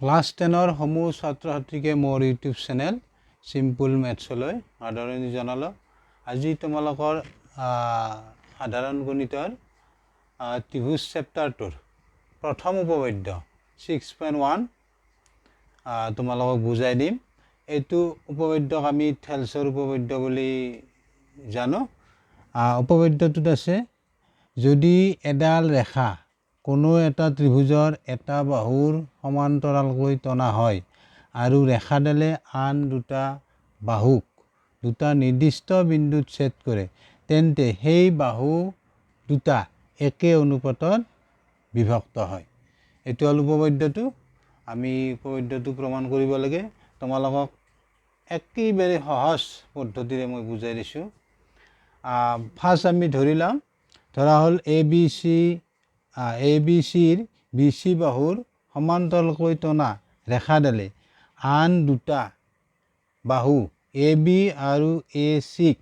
Class 10ৰ সমূহ ছাত্ৰ ছাত্ৰীকে মোৰ ইউটিউব চেনেল চিম্পুল মেথছলৈ আদৰণি জনালোঁ। আজি তোমালোকৰ সাধাৰণ গণিতৰ ত্ৰিভুজ চেপ্টাৰটোৰ প্ৰথম উপপাদ্য 6.1 তোমালোকক বুজাই দিম। এইটো উপপাদ্যক আমি থেলছৰ উপপাদ্য বুলি জানো। উপপাদ্যটোত আছে, যদি এডাল ৰেখা কোনো এটা ত্ৰিভুজৰ এটা বাহুৰ সমান্তৰালকৈ টনা হয় আৰু ৰেখাডালে আন দুটা বাহুক দুটা নিৰ্দিষ্ট বিন্দুত ছেদ কৰে, তেন্তে সেই বাহু দুটা একে অনুপাতত বিভক্ত হয়। এইটো হ'ল উপপাদ্যটো। আমি উপপাদ্যটো প্ৰমাণ কৰিব লাগে। তোমালোকক একেবাৰে সহজ পদ্ধতিৰে মই বুজাই দিছোঁ। ফাৰ্ষ্ট আমি ধৰি লওঁ, ধৰা হ'ল এ বি চিৰ বি চি বাহুৰ সমান্তৰালকৈ টনা ৰেখাডালে আন দুটা বাহু এ বি আৰু এ চিক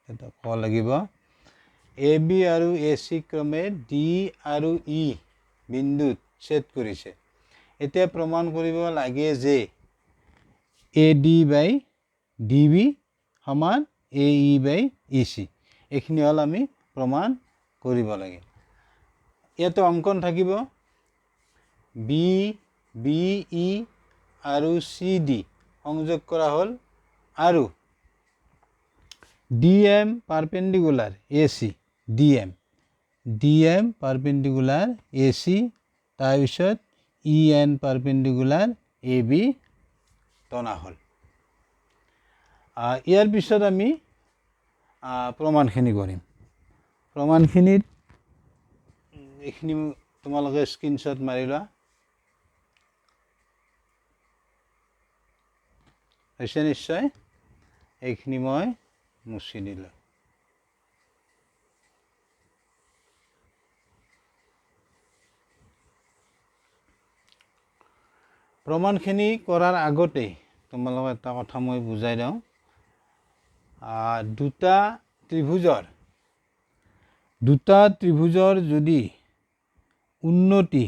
ক'ব লাগিব, এ বি আৰু এ চি ক্ৰমে ডি আৰু ই বিন্দুত ছেদ কৰিছে। এতিয়া প্ৰমাণ কৰিব লাগে যে A D by D B সমান A E by E C. এইখিনি হ'ল আমি প্ৰমাণ কৰিব লাগে। ইয়াতে অংকন থাকিব, বি বি ই আৰু চি ডি সংযোগ কৰা হ'ল, আৰু ডি এম পাৰপেণ্ডিকুলাৰ এ চি, ডি এম পাৰপেণ্ডিকুলাৰ এ চি, তাৰপিছত E N perpendicular A B টনা হ'ল। ইয়াৰ পিছত আমি প্ৰমাণখিনি কৰিম। প্ৰমাণখিনিত এইখিনি তোমালোকে স্ক্ৰীনশ্বট মাৰি লোৱা। হৈছে নিশ্চয়। এইখিনি মই মুছি দিলোঁ। প্ৰমাণখিনি কৰাৰ আগতেই তোমালোকক এটা কথা মই বুজাই দিওঁ। দুটা ত্ৰিভুজৰ যদি উন্নতি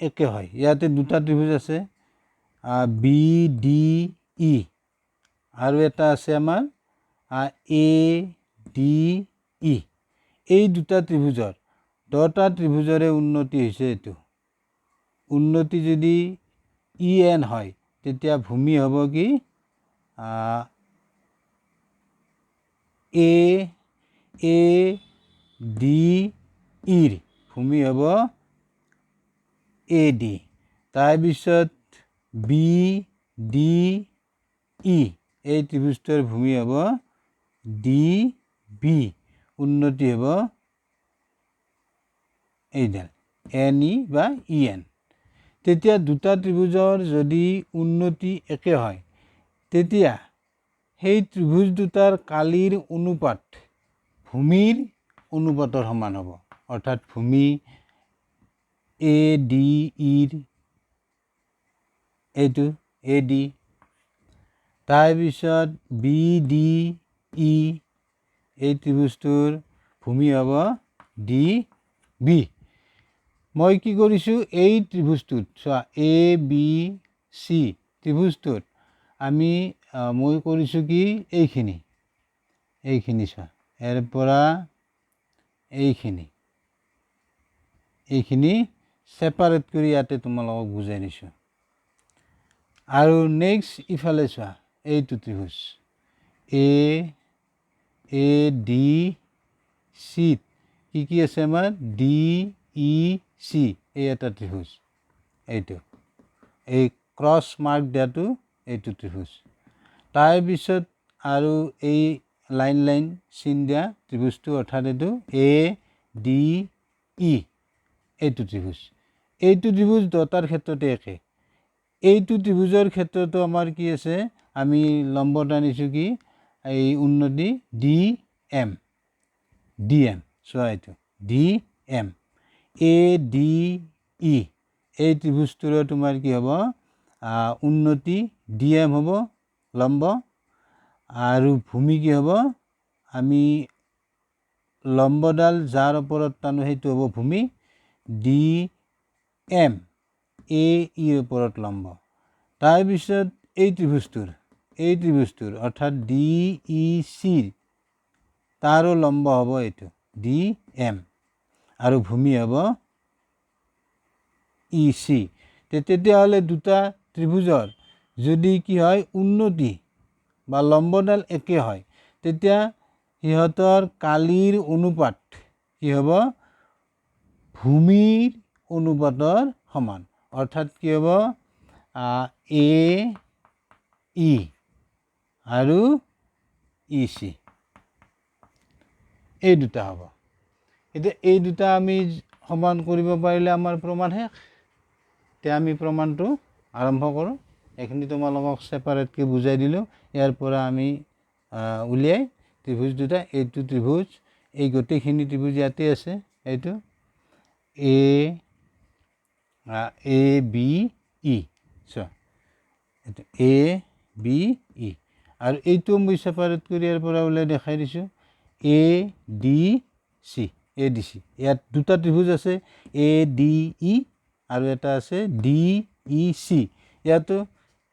একে হয়, ইয়াতে দুটা ত্ৰিভুজ আছে, বি ডি ই, আৰু এটা আছে আমাৰ এ ডি ই। এই দুটা ত্ৰিভুজৰ দুটা ত্ৰিভুজৰে উন্নতি হৈছে এইটো। উন্নতি যদি ই এন হয়, তেতিয়া ভূমি হ'ব কি এ ডি ইৰ ভূমি হ'ব এ ডি। তাৰপিছত বি ডি ই, এই ত্ৰিভুজটোৰ ভূমি হ'ব ডি বি, উন্নতি হ'ব এইডাল এন ই বা ই এন। তেতিয়া দুটা ত্ৰিভুজৰ যদি উন্নতি একে হয়, তেতিয়া সেই ত্ৰিভুজ দুটাৰ কালিৰ অনুপাত ভূমিৰ অনুপাতৰ সমান হ'ব। অৰ্থাৎ ভূমি এ ডি ইৰ এইটো এ ডি, তাৰপিছত বি ডি ই, এই ত্ৰিভুজটোৰ ভূমি হ'ব ডি বি। মই কি কৰিছোঁ, এই ত্ৰিভুজটোত চোৱা, এ বি চি ত্ৰিভুজটোত মই কৰিছোঁ কি, এইখিনি চোৱা, ইয়াৰ পৰা এইখিনি ছেপাৰেট কৰি ইয়াতে তোমালোকক বুজাই দিছোঁ। আৰু নেক্সট ইফালে চোৱা, এইটো ত্ৰিভুজ এ ডি চিত কি আছে আমাৰ, ডি ই চি, এই এটা ত্ৰিভুজ, এইটো এই ক্ৰছ মাৰ্ক দিয়াটো এইটো ত্ৰিভুজ। তাৰপিছত আৰু এই লাইন চিন দিয়া ত্ৰিভুজটো, অৰ্থাৎ এইটো এ ডি ই, এইটো ত্ৰিভুজ। এইটো ত্ৰিভুজ দুটাৰ ক্ষেত্ৰতে একে। এইটো ত্ৰিভুজৰ ক্ষেত্ৰতো আমাৰ কি আছে, আমি লম্বত আনিছোঁ কি, এই উন্নতি ডি এম, চোৱা এইটো D M. A D E, এই ত্ৰিভুজটোৰ তোমাৰ কি হ'ব, উন্নতি ডি এম হ'ব লম্ব, আৰু ভূমি কি হ'ব, আমি লম্বডাল যাৰ ওপৰত টানো সেইটো হ'ব ভূমি, ডি এম এ ইৰ ওপৰত লম্ব। তাৰপিছত এই ত্ৰিভুজটোৰ অৰ্থাৎ ডি ই চিৰ তাৰো লম্ব হ'ব এইটো ডি এম আৰু ভূমি হ'ব ই চি। তেতিয়াহ'লে দুটা ত্ৰিভুজৰ যদি কি হয় উন্নতি বা লম্বডাল একে হয় তেতিয়া সিহঁতৰ কালিৰ অনুপাত কি হ'ব ভূমিৰ অনুপাতৰ সমান। অৰ্থাৎ কি হ'ব এ ই আৰু ই চি এই দুটা হ'ব। এতিয়া এই দুটা আমি সমান কৰিব পাৰিলে আমাৰ প্ৰমাণ শেষ। এতিয়া আমি প্ৰমাণটো আৰম্ভ কৰোঁ। এইখিনি তোমালোকক ছেপাৰেটকৈ বুজাই দিলোঁ। ইয়াৰ পৰা আমি উলিয়াই ত্ৰিভুজ দুটা, এইটো ত্ৰিভুজ, এই গোটেইখিনি ত্ৰিভুজ ইয়াতে আছে, এইটো এ বি ই, এইটো এ বি ই আৰু এইটো মই ছেপাৰেট কৰি ইয়াৰ পৰা ওলাই দেখাই দিছোঁ এ ডি চি। ইয়াত দুটা ত্ৰিভুজ আছে এ ডি ই আৰু এটা আছে ডি ই চি। ইয়াতো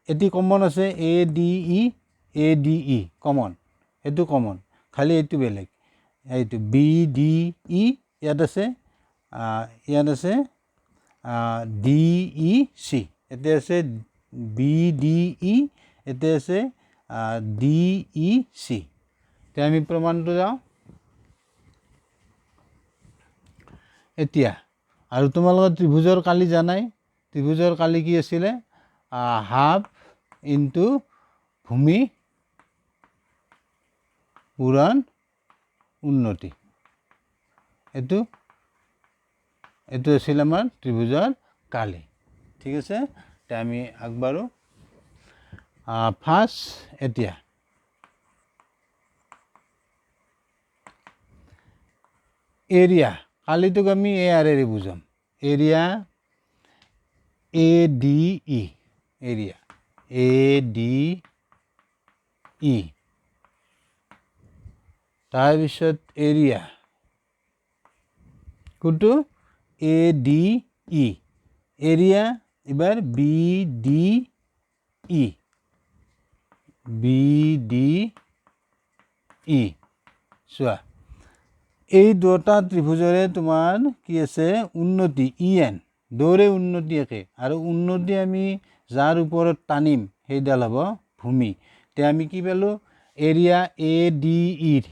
এটি কমন আছে এ ডি ই কমন, এইটো কমন, খালি এইটো বেলেগ। এইটো বি ডি ই ইয়াত আছে ডি ই চি, এতিয়া আছে বি ডি ই, এতিয়া আছে ডি ই চি। এতিয়া আমি প্ৰমাণটো যাওঁ এতিয়া। আৰু তোমালোকৰ ত্ৰিভুজৰ কালি জানাই, ত্ৰিভুজৰ কালি কি আছিলে হাফ ইনটু ভূমি পূৰণ উন্নতি। এইটো আছিল আমাৰ ত্ৰিভুজৰ কালি। ঠিক আছে, এতিয়া আমি আগবাঢ়ো। ফাৰ্ষ্ট এতিয়া এৰিয়া, কালিটোক আমি এ আৰেৰে বুজাম। এৰিয়া এ ডি ই, এৰিয়া এ ডি ই, তাৰপিছত এৰিয়া কোনটো এ ডি ই, এৰিয়া এবাৰ বি ডি ই, চোৱা এই দুটা ত্ৰিভুজৰে তোমাৰ কি আছে উন্নতি ই এন, দুয়োৰে উন্নতি একে আৰু উন্নতি আমি যাৰ ওপৰত টানিম সেইডাল হ'ব ভূমি। এতিয়া আমি কি পালোঁ এৰিয়া এ ডি ইৰ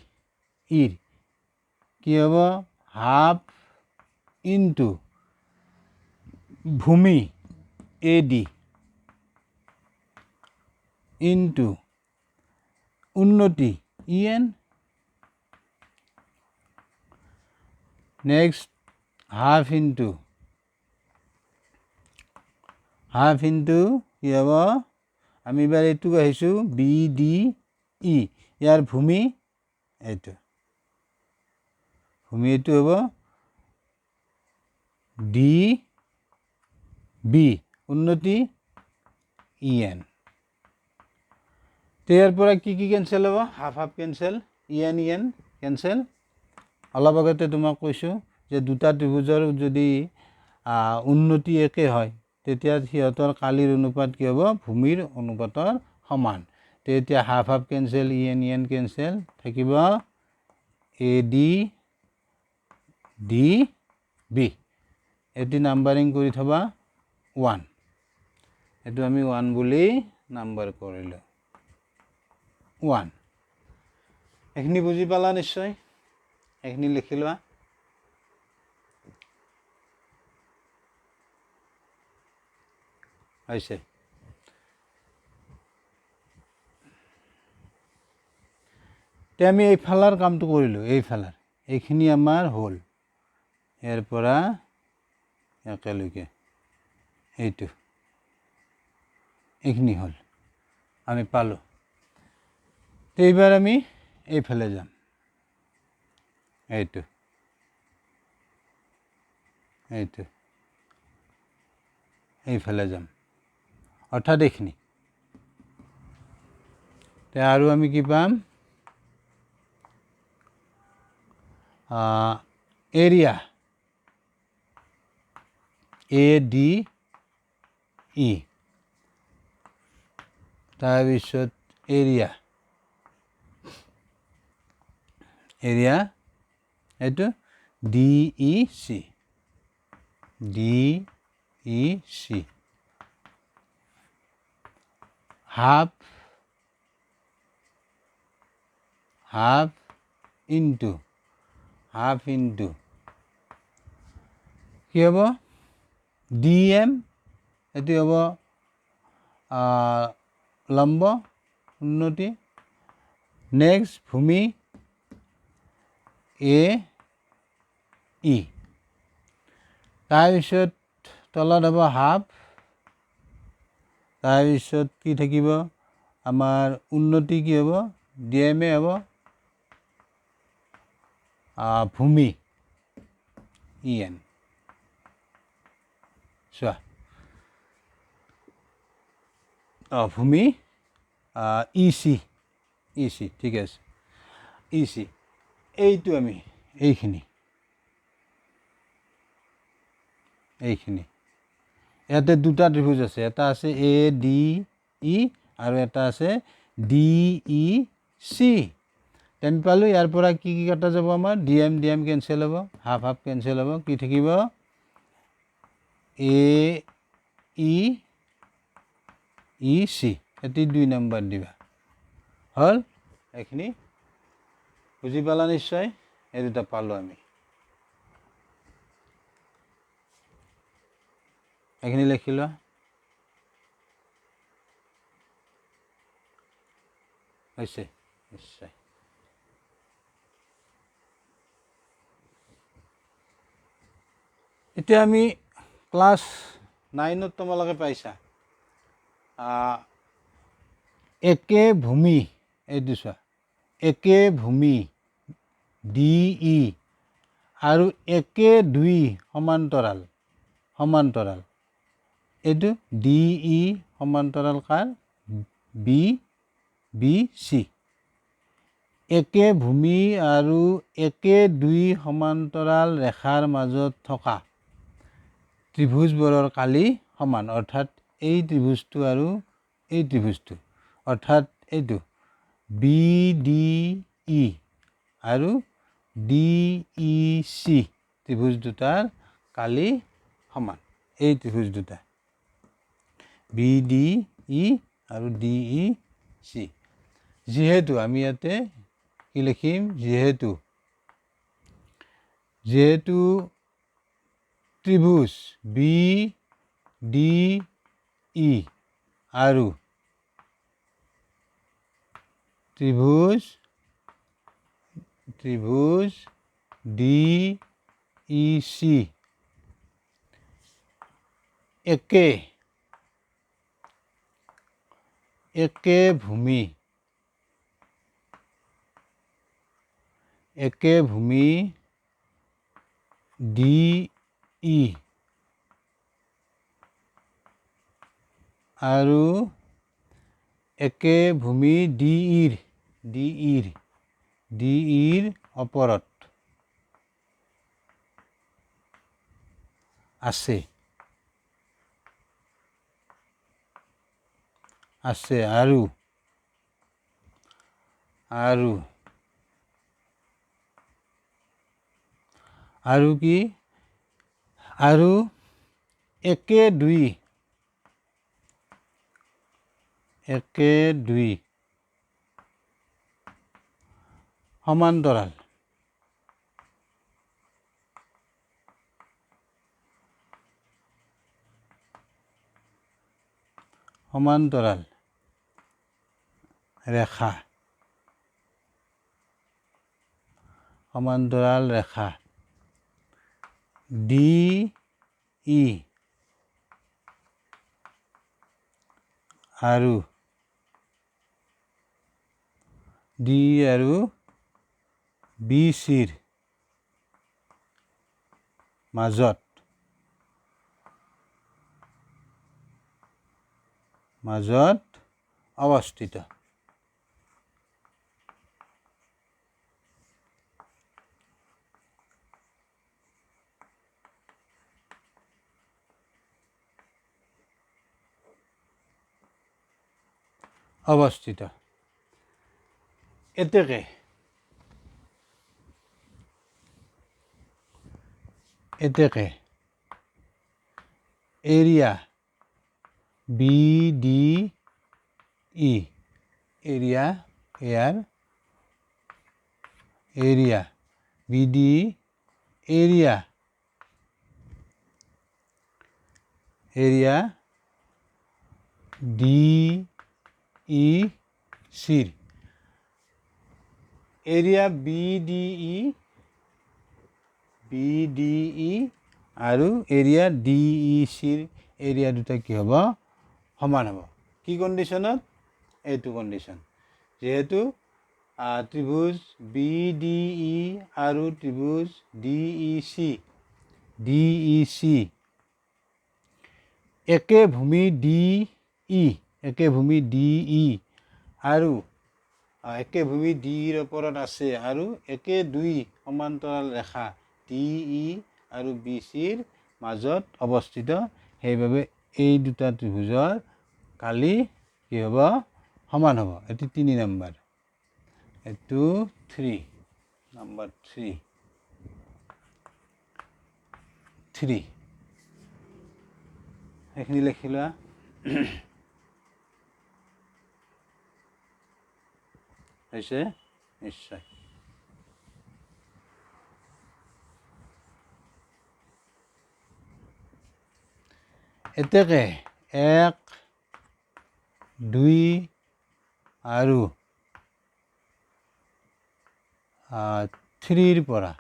কি হ'ব হাফ ইনটু ভূমি এ ডি ইনটু উন্নতি E N. Next half into কি হ'ব আমি এবাৰ এইটোক আহিছোঁ বি ডি ই, ইয়াৰ ভূমি এইটো, ভূমি এইটো হ'ব ডি বি উন্নতি ই এন। ইয়াৰ পৰা কি কি কেঞ্চেল হ'ব half cancel, E N cancel. অলপ আগতে তোমাক কৈছোঁ যে দুটা ত্ৰিভুজৰ যদি উন্নতি একে হয় তেতিয়া সিহঁতৰ কালিৰ অনুপাত কি হ'ব ভূমিৰ অনুপাতৰ সমান। তেতিয়া half cancel, E N cancel, থাকিব এ ডি বি। এইটো নাম্বাৰিং কৰি থবা 1, এইটো আমি 1 বুলি নাম্বাৰ কৰিলোঁ 1। এইখিনি বুজি পালা নিশ্চয়, এইখিনি লিখি লোৱা। হৈছে এতিয়া আমি এইফালৰ কামটো কৰিলোঁ, এইখিনি আমাৰ হ'ল ইয়াৰ পৰা একেলৈকে এইখিনি হ'ল আমি পালোঁ। এইবাৰ আমি এইফালে যাম, এইটো এইফালে যাম অৰ্থাৎ এইখিনি। আৰু আমি কি পাম এৰিয়া ADE তাৰপিছত এৰিয়া এইটো DEC half into কি হ'ব DM এটি হ'ব লম্ব উন্নতি নেক্সট ভূমি AE তাৰপিছত তলত হ'ব হাফ তাৰপিছত কি থাকিব আমাৰ উন্নতি কি হ'ব DM হ'ব ভূমি EN চোৱা ভূমি EC ঠিক আছে EC এইটো আমি এইখিনি ইয়াতে দুটা ত্ৰিভুজ আছে এটা আছে ADE আৰু এটা আছে DEC টেন পালোঁ ইয়াৰ পৰা কি কটা যাব আমাৰ DM কেনচেল হ'ব হাফ কেনচেল হ'ব কি থাকিব AEC এটি 2 নম্বৰ দিবা হ'ল এইখিনি বুজি পালা নিশ্চয় এই দুটা পালোঁ আমি এইখিনি লিখি লোৱা হৈছে নিশ্চয় এতিয়া আমি ক্লাছ 9 তোমালোকে পাইছা একে ভূমি এইটো চোৱা একে ভূমি DE আৰু একে দুই সমান্তৰাল এইটো DE সমান্তৰাল কাৰ BC একে ভূমি আৰু একে দুই সমান্তৰাল ৰেখাৰ মাজত থকা ত্ৰিভুজবোৰৰ কালি সমান অৰ্থাৎ এই ত্ৰিভুজটো আৰু এই ত্ৰিভুজটো অৰ্থাৎ এইটো BDE আৰু DEC ত্ৰিভুজ দুটাৰ কালি সমান এই ত্ৰিভুজ দুটা BDE আৰু DEC যেহেতু আমি ইয়াতে কি লিখিম যেহেতু ত্ৰিভুজ BDE আৰু ত্ৰিভুজ DEC একে ভূমি DE আৰু একে ভূমি DEৰ ওপৰত আছে আৰু কি আৰু একে দুই সমান্তৰাল ৰেখা DE আৰু BCৰ মাজত অৱস্থিত অৱস্থিত। এতেকে area BDE area BDE area DEC area BDE আৰু এৰিয়া DEC এৰিয়া দুটা কি হ'ব সমান হ'ব কি কন্ডিশনত এইটো কন্ডিশন যেহেতু ত্ৰিভুজ BDE আৰু ত্ৰিভুজ DEC একে ভূমি DE আৰু একে ভূমি DEৰ ওপৰত আছে আৰু একে দুই সমান্তৰাল ৰেখা DE আৰু BCৰ মাজত অৱস্থিত সেইভাবে এই দুটা ত্ৰিভুজৰ কালি কি হ'ব সমান হ'ব এটি 3 নম্বৰ এটো 3 নম্বৰ 3 এখিনি লিখিলা হৈছে নিশ্চয় এতেকে 1 2 আৰু 3 পৰা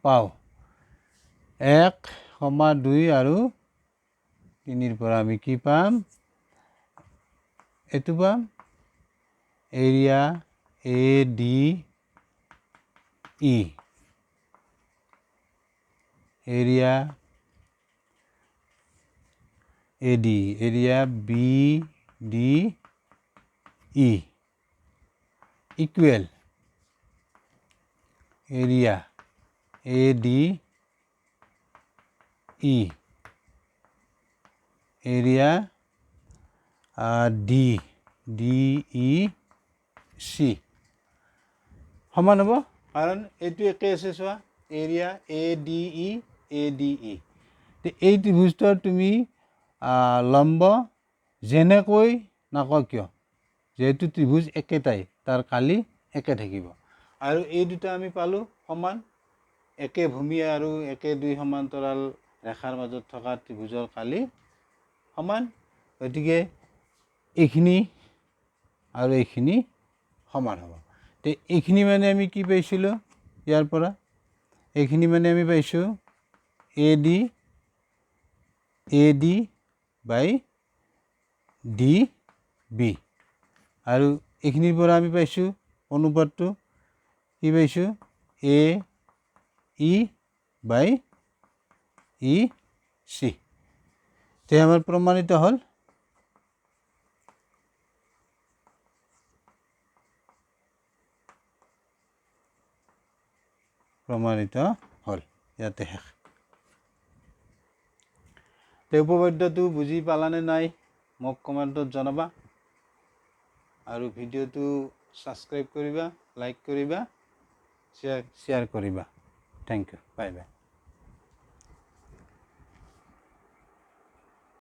পাও 1, 2 আৰু 3 পৰা আমি কি পাম এটো পাম area ADE area BDE equal area ADE area DEC সমান হ'ব কাৰণ এইটো একে আছে চোৱা এৰিয়া ADE এই ত্ৰিভুজটোৰ তুমি লম্ব যেনেকৈ নাকক কিয় যেহেতু ত্ৰিভুজ একেটাই তাৰ কালি একে থাকিব আৰু এই দুটা আমি পালো সমান একে ভূমি আৰু একে দুই সমান্তৰাল ৰেখাৰ মাজত থকা ত্ৰিভুজৰ কালি সমান গতিকে এইখিনি আৰু এইখিনি সমান হ'ব তে এইখিনি মানে আমি কি পাইছিলো ইয়াৰ পৰা এইখিনি মানে আমি পাইছো AD by DB আৰু এইখিনিৰ পৰা আমি পাইছো অনুপাতটো কি পাইছো AE by EC তে আমাৰ প্ৰমাণিত হল ইয়াতে শেষ তে উপপাদ্যটো বুজি পালানে নাই মোক কমেন্টত জনাবা আৰু ভিডিওটো সাবস্ক্ৰাইব কৰিবা লাইক কৰিবা শ্বেয়াৰ কৰিবা থ্যাংক ইউ বাই বাই